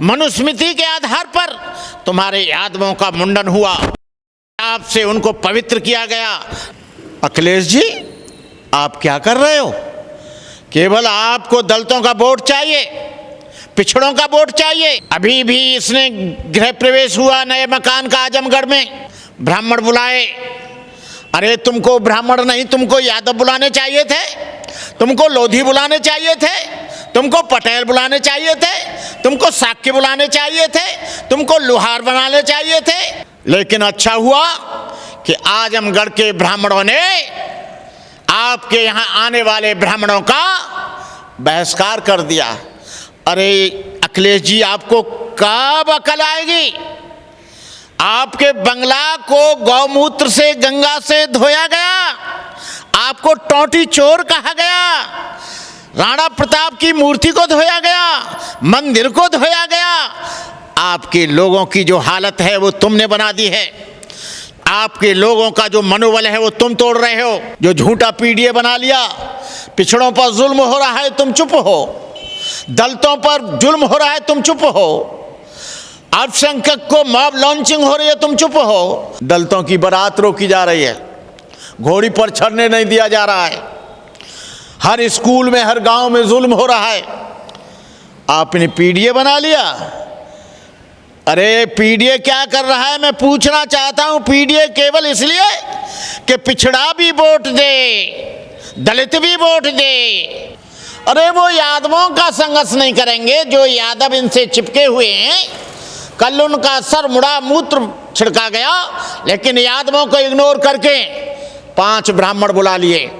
मनुस्मृति के आधार पर तुम्हारे यादवों का मुंडन हुआ, आपसे उनको पवित्र किया गया। अखिलेश जी, आप क्या कर रहे हो? केवल आपको दलितों का वोट चाहिए, पिछड़ों का वोट चाहिए। अभी भी इसने गृह प्रवेश हुआ नए मकान का आजमगढ़ में, ब्राह्मण बुलाए। अरे तुमको ब्राह्मण नहीं, तुमको यादव बुलाने चाहिए थे, तुमको लोधी बुलाने चाहिए थे, तुमको पटेल बुलाने चाहिए थे, तुमको साक्य बुलाने चाहिए थे, तुमको लुहार बनाने चाहिए थे। लेकिन अच्छा हुआ कि आजमगढ़ के ब्राह्मणों ने आपके यहाँ आने वाले ब्राह्मणों का बहिष्कार कर दिया। अरे अखिलेश जी, आपको कब अकल आएगी? आपके बंगला को गौमूत्र से, गंगा से धोया गया, आपको टोंटी चोर कहा गया, राणा प्रताप की मूर्ति को धोया गया, मंदिर को धोया गया। आपके लोगों की जो हालत है वो तुमने बना दी है। आपके लोगों का जो मनोबल है वो तुम तोड़ रहे हो। जो झूठा पीडीए बना लिया, पिछड़ों पर जुल्म हो रहा है तुम चुप हो, दलितों पर जुल्म हो रहा है तुम चुप हो, अल्पसंख्यक को मॉब लॉन्चिंग हो रही है तुम चुप हो। दलितों की बारात रोकी जा रही है, घोड़ी पर चढ़ने नहीं दिया जा रहा है, हर स्कूल में, हर गांव में जुल्म हो रहा है। आपने पीडीए बना लिया। अरे पीडीए क्या कर रहा है मैं पूछना चाहता हूं। पीडीए केवल इसलिए कि पिछड़ा भी वोट दे, दलित भी वोट दे। अरे वो यादवों का संघर्ष नहीं करेंगे जो यादव इनसे चिपके हुए हैं। कल उनका सर मुड़ा, मूत्र छिड़का गया, लेकिन यादवों को इग्नोर करके 5 ब्राह्मण बुला लिए।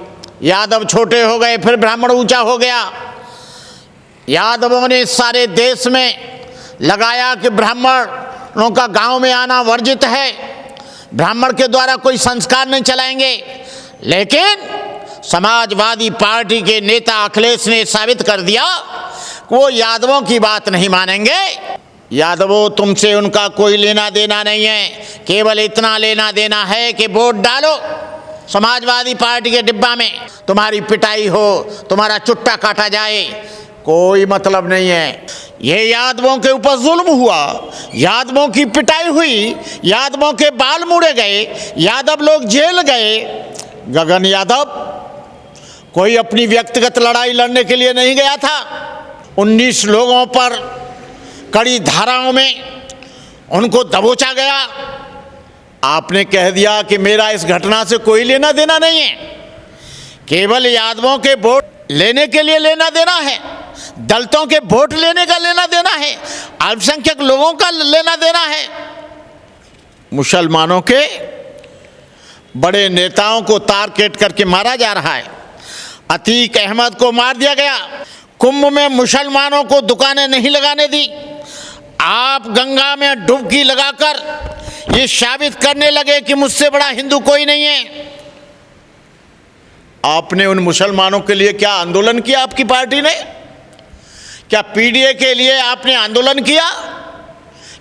यादव छोटे हो गए, फिर ब्राह्मण ऊंचा हो गया। यादवों ने सारे देश में लगाया कि ब्राह्मणों का गांव में आना वर्जित है, ब्राह्मण के द्वारा कोई संस्कार नहीं चलाएंगे। लेकिन समाजवादी पार्टी के नेता अखिलेश ने साबित कर दिया कि वो यादवों की बात नहीं मानेंगे। यादवों, तुमसे उनका कोई लेना देना नहीं है, केवल इतना लेना देना है कि वोट डालो समाजवादी पार्टी के डिब्बा में। तुम्हारी पिटाई हो, तुम्हारा चुट्टा काटा जाए, कोई मतलब नहीं है। ये यादवों के ऊपर जुल्म हुआ, यादवों की पिटाई हुई, यादवों के बाल मुड़े गए, यादव लोग जेल गए। गगन यादव कोई अपनी व्यक्तिगत लड़ाई लड़ने के लिए नहीं गया था। 19 लोगों पर कड़ी धाराओं में उनको दबोचा गया। आपने कह दिया कि मेरा इस घटना से कोई लेना देना नहीं है, केवल यादवों के वोट लेने के लिए लेना देना है, दलितों के वोट लेने का लेना देना है, अल्पसंख्यक लोगों का लेना देना है। मुसलमानों के बड़े नेताओं को तार केट करके मारा जा रहा है। अतीक अहमद को मार दिया गया। कुंभ में मुसलमानों को दुकानें नहीं लगाने दी। आप गंगा में डुबकी लगाकर ये साबित करने लगे कि मुझसे बड़ा हिंदू कोई नहीं है। आपने उन मुसलमानों के लिए क्या आंदोलन किया? आपकी पार्टी ने क्या पीडीए के लिए आपने आंदोलन किया?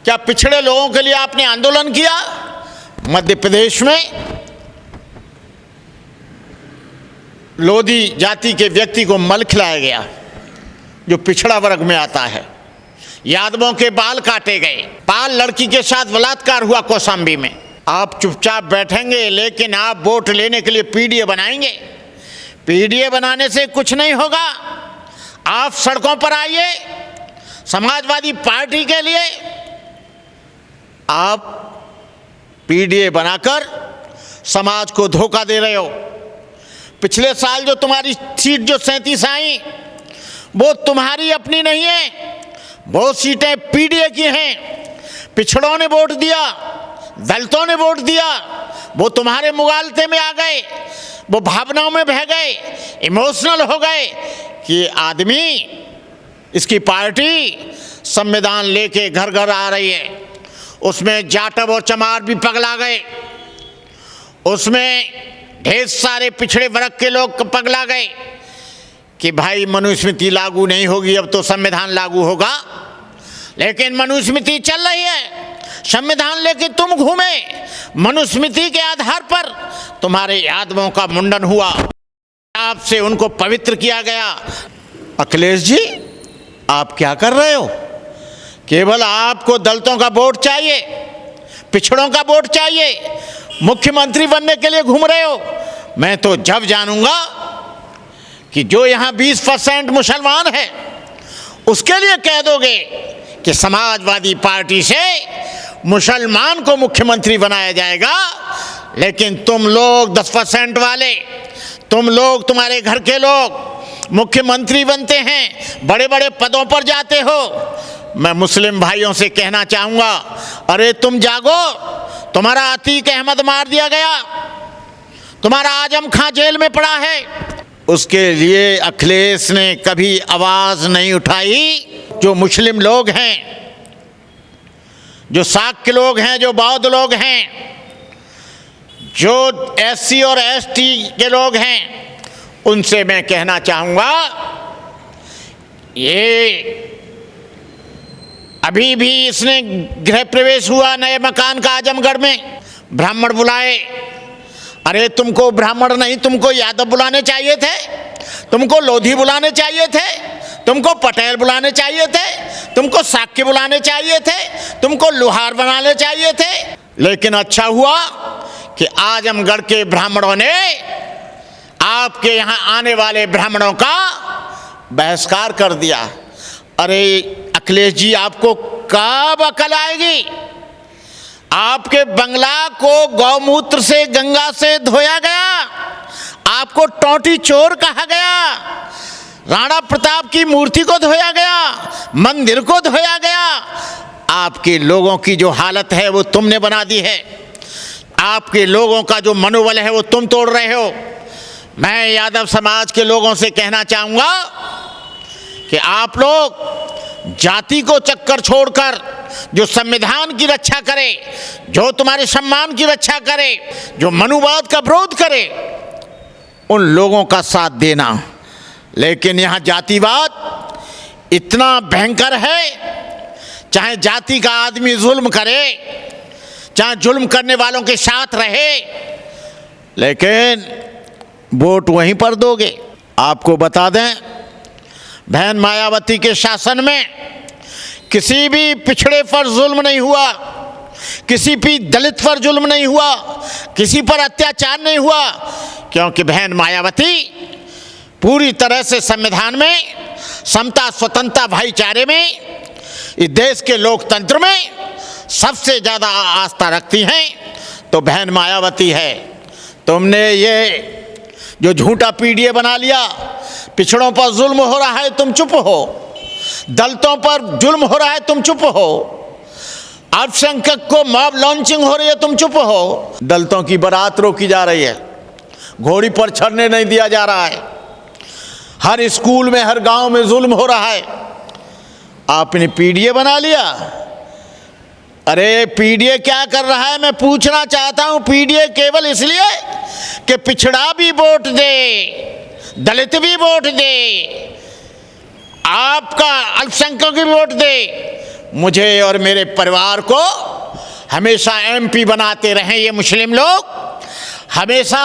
क्या पिछड़े लोगों के लिए आपने आंदोलन किया? मध्य प्रदेश में लोधी जाति के व्यक्ति को मल खिलाया गया जो पिछड़ा वर्ग में आता है। यादवों के बाल काटे गए। पाल लड़की के साथ बलात्कार हुआ कौशाम्बी में। आप चुपचाप बैठेंगे, लेकिन आप वोट लेने के लिए पीडीए बनाएंगे। पीडीए बनाने से कुछ नहीं होगा। आप सड़कों पर आइए समाजवादी पार्टी के लिए। आप पीडीए बनाकर समाज को धोखा दे रहे हो। पिछले साल जो तुम्हारी सीट जो 37 आई, वो तुम्हारी अपनी नहीं है, वो सीटें पीडीए की हैं। पिछड़ों ने वोट दिया, दलितों ने वोट दिया, वो तुम्हारे मुगालते में आ गए, वो भावनाओं में बह गए, इमोशनल हो गए कि आदमी, इसकी पार्टी संविधान लेके घर घर आ रही है। उसमें जाटव और चमार भी पगला गए, उसमें ढेर सारे पिछड़े वर्ग के लोग पगला गए कि भाई मनुस्मृति लागू नहीं होगी, अब तो संविधान लागू होगा। लेकिन मनुस्मृति चल रही है, संविधान लेके तुम घूमे। मनुस्मृति के आधार पर तुम्हारे यादवों का मुंडन हुआ, आपसे उनको पवित्र किया गया। अखिलेश जी, आप क्या कर रहे हो? केवल आपको दलितों का वोट चाहिए, पिछड़ों का वोट चाहिए, मुख्यमंत्री बनने के लिए घूम रहे हो। मैं तो जब जानूंगा कि जो यहाँ 20% मुसलमान है उसके लिए कह दोगे कि समाजवादी पार्टी से मुसलमान को मुख्यमंत्री बनाया जाएगा, लेकिन तुम लोग 10% वाले, तुम लोग, तुम्हारे घर के लोग मुख्यमंत्री बनते हैं, बड़े बड़े पदों पर जाते हो। मैं मुस्लिम भाइयों से कहना चाहूँगा, अरे तुम जागो, तुम्हारा अतीक अहमद मार दिया गया, तुम्हारा आजम खां जेल में पड़ा है, उसके लिए अखिलेश ने कभी आवाज़ नहीं उठाई। जो मुस्लिम लोग हैं, जो साक्य लोग हैं, जो बौद्ध लोग हैं, जो एससी और एसटी के लोग हैं, उनसे मैं कहना चाहूँगा, ये अभी भी इसने गृह प्रवेश हुआ नए मकान का आजमगढ़ में, ब्राह्मण बुलाए। अरे तुमको ब्राह्मण नहीं, तुमको यादव बुलाने चाहिए थे, तुमको लोधी बुलाने चाहिए थे, तुमको पटेल बुलाने चाहिए थे, तुमको साक्य बुलाने चाहिए थे, तुमको लोहार बनाने चाहिए थे। लेकिन अच्छा हुआ कि आजमगढ़ के ब्राह्मणों ने आपके यहाँ आने वाले ब्राह्मणों का बहिष्कार कर दिया। अरे अखिलेश जी, आपको कब अकल आएगी? आपके बंगला को गौमूत्र से, गंगा से धोया गया, आपको टोंटी चोर कहा गया, राणा प्रताप की मूर्ति को धोया गया, मंदिर को धोया गया। आपके लोगों की जो हालत है वो तुमने बना दी है, आपके लोगों का जो मनोबल है वो तुम तोड़ रहे हो। मैं यादव समाज के लोगों से कहना चाहूँगा कि आप लोग जाति को चक्कर छोड़कर जो संविधान की रक्षा करे, जो तुम्हारे सम्मान की रक्षा करे, जो मनुवाद का विरोध करे, उन लोगों का साथ देना। लेकिन यहाँ जातिवाद इतना भयंकर है, चाहे जाति का आदमी जुल्म करे, चाहे जुल्म करने वालों के साथ रहे, लेकिन वोट वहीं पर दोगे। आपको बता दें, बहन मायावती के शासन में किसी भी पिछड़े पर जुल्म नहीं हुआ, किसी भी दलित पर जुल्म नहीं हुआ, किसी पर अत्याचार नहीं हुआ, क्योंकि बहन मायावती पूरी तरह से संविधान में, समता, स्वतंत्रता, भाईचारे में, इस देश के लोकतंत्र में सबसे ज़्यादा आस्था रखती हैं तो बहन मायावती है। तुमने ये जो झूठा पीडीए बना लिया, पिछड़ों पर जुल्म हो रहा है तुम चुप हो, दलितों पर जुल्म हो रहा है तुम चुप हो, अल्पसंख्यक को मॉब लॉन्चिंग हो रही है तुम चुप हो, दलितों की बारात रोकी जा रही है, घोड़ी पर चढ़ने नहीं दिया जा रहा है, हर स्कूल में, हर गांव में जुल्म हो रहा है, आपने पीडीए बना लिया। अरे पीडीए क्या कर रहा है, मैं पूछना चाहता हूं। पीडीए केवल इसलिए कि पिछड़ा भी वोट दे, दलित भी वोट दे, आपका अल्पसंख्यक भी वोट दे, मुझे और मेरे परिवार को हमेशा एमपी बनाते रहे ये मुस्लिम लोग। हमेशा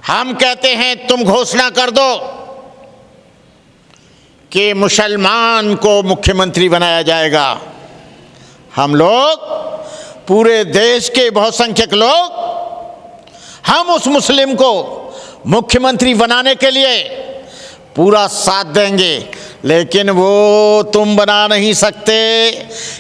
हम कहते हैं तुम घोषणा कर दो कि मुसलमान को मुख्यमंत्री बनाया जाएगा। हम लोग, पूरे देश के बहुसंख्यक लोग, हम उस मुस्लिम को मुख्यमंत्री बनाने के लिए पूरा साथ देंगे, लेकिन वो तुम बना नहीं सकते,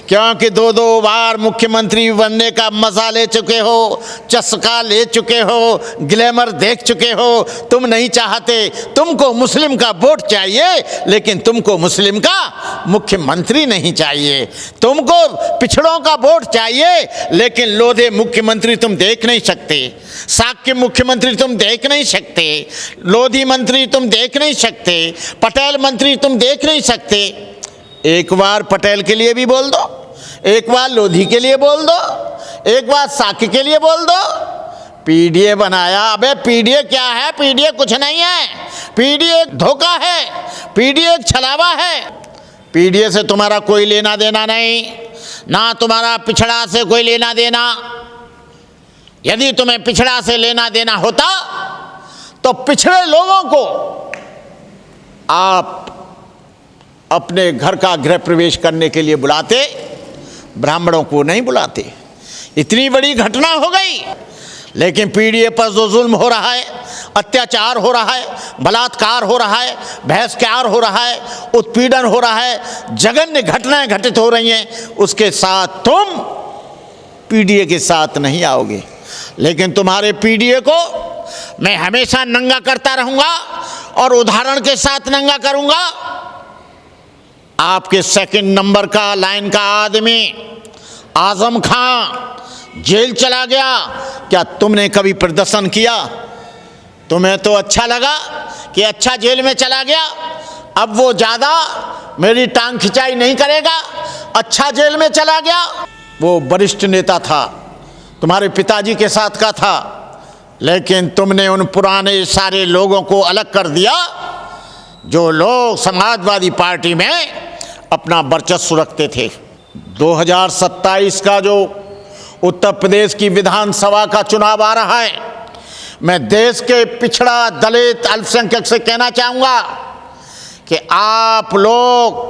क्योंकि दो दो बार मुख्यमंत्री बनने का मज़ा ले चुके हो, चस्का ले चुके हो, ग्लैमर देख चुके हो। तुम नहीं चाहते, तुमको मुस्लिम का वोट चाहिए, लेकिन तुमको मुस्लिम का मुख्यमंत्री नहीं चाहिए। तुमको पिछड़ों का वोट चाहिए, लेकिन लोधे मुख्यमंत्री तुम देख नहीं सकते, साक्य मुख्यमंत्री तुम देख नहीं सकते, लोधी मंत्री तुम देख नहीं सकते, पटेल मंत्री तुम देख नहीं सकते। एक बार पटेल के लिए भी बोल दो, एक बार लोधी के लिए बोल दो, एक बार साक्य के लिए बोल दो। पीडीए बनाया। अबे पीडीए क्या है? पीडीए कुछ नहीं है, पीडीए एक धोखा है, पीडीए एक छलावा है। पीडीए से तुम्हारा कोई लेना देना नहीं, ना तुम्हारा पिछड़ा से कोई लेना देना। यदि तुम्हें पिछड़ा से लेना देना होता तो पिछड़े लोगों को आप अपने घर का गृह प्रवेश करने के लिए बुलाते, ब्राह्मणों को नहीं बुलाते। इतनी बड़ी घटना हो गई। लेकिन पीढ़ी पर जो जुल्म हो रहा है, अत्याचार हो रहा है, बलात्कार हो रहा है, बहिष्कार हो रहा है, उत्पीड़न हो रहा है, जघन्य घटनाएं घटित हो रही हैं, उसके साथ तुम पीडीए के साथ नहीं आओगे। लेकिन तुम्हारे पीडीए को मैं हमेशा नंगा करता रहूंगा और उदाहरण के साथ नंगा करूंगा। आपके सेकंड नंबर का लाइन का आदमी आजम खां जेल चला गया। क्या तुमने कभी प्रदर्शन किया? तुम्हें तो अच्छा लगा कि अच्छा जेल में चला गया, अब वो ज़्यादा मेरी टांग खिंचाई नहीं करेगा, अच्छा जेल में चला गया। वो वरिष्ठ नेता था, तुम्हारे पिताजी के साथ का था, लेकिन तुमने उन पुराने सारे लोगों को अलग कर दिया जो लोग समाजवादी पार्टी में अपना वर्चस्व रखते थे। 2027 का जो उत्तर प्रदेश की विधानसभा का चुनाव आ रहा है, मैं देश के पिछड़ा दलित अल्पसंख्यक से कहना चाहूँगा कि आप लोग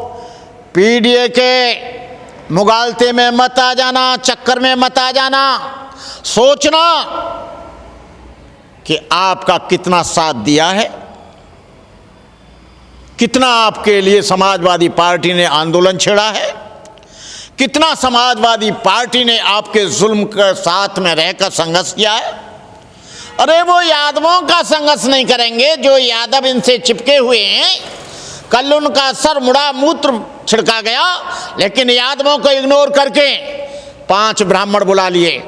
पीडीए के मुगालते में मत आ जाना, चक्कर में मत आ जाना। सोचना कि आपका कितना साथ दिया है, कितना आपके लिए समाजवादी पार्टी ने आंदोलन छेड़ा है, कितना समाजवादी पार्टी ने आपके जुल्म के साथ में रहकर संघर्ष किया है। अरे वो यादवों का संघर्ष नहीं करेंगे जो यादव इनसे चिपके हुए हैं। कल उनका सर मुड़ा, मूत्र छिड़का गया, लेकिन यादवों को इग्नोर करके 5 ब्राह्मण बुला लिए।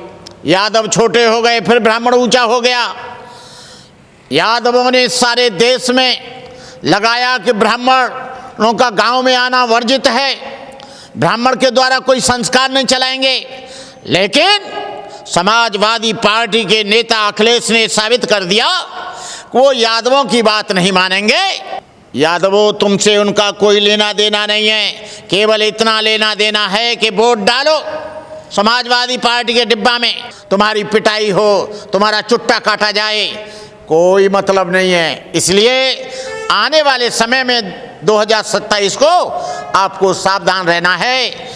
यादव छोटे हो गए, फिर ब्राह्मण ऊंचा हो गया। यादवों ने सारे देश में लगाया कि ब्राह्मणों का गांव में आना वर्जित है, ब्राह्मण के द्वारा कोई संस्कार नहीं चलाएंगे। लेकिन समाजवादी पार्टी के नेता अखिलेश ने साबित कर दिया कि वो यादवों की बात नहीं मानेंगे। यादवों, तुमसे उनका कोई लेना देना नहीं है, केवल इतना लेना देना है कि वोट डालो समाजवादी पार्टी के डिब्बा में। तुम्हारी पिटाई हो, तुम्हारा चुट्टा काटा जाए, कोई मतलब नहीं है। इसलिए आने वाले समय में 2027 को आपको सावधान रहना है।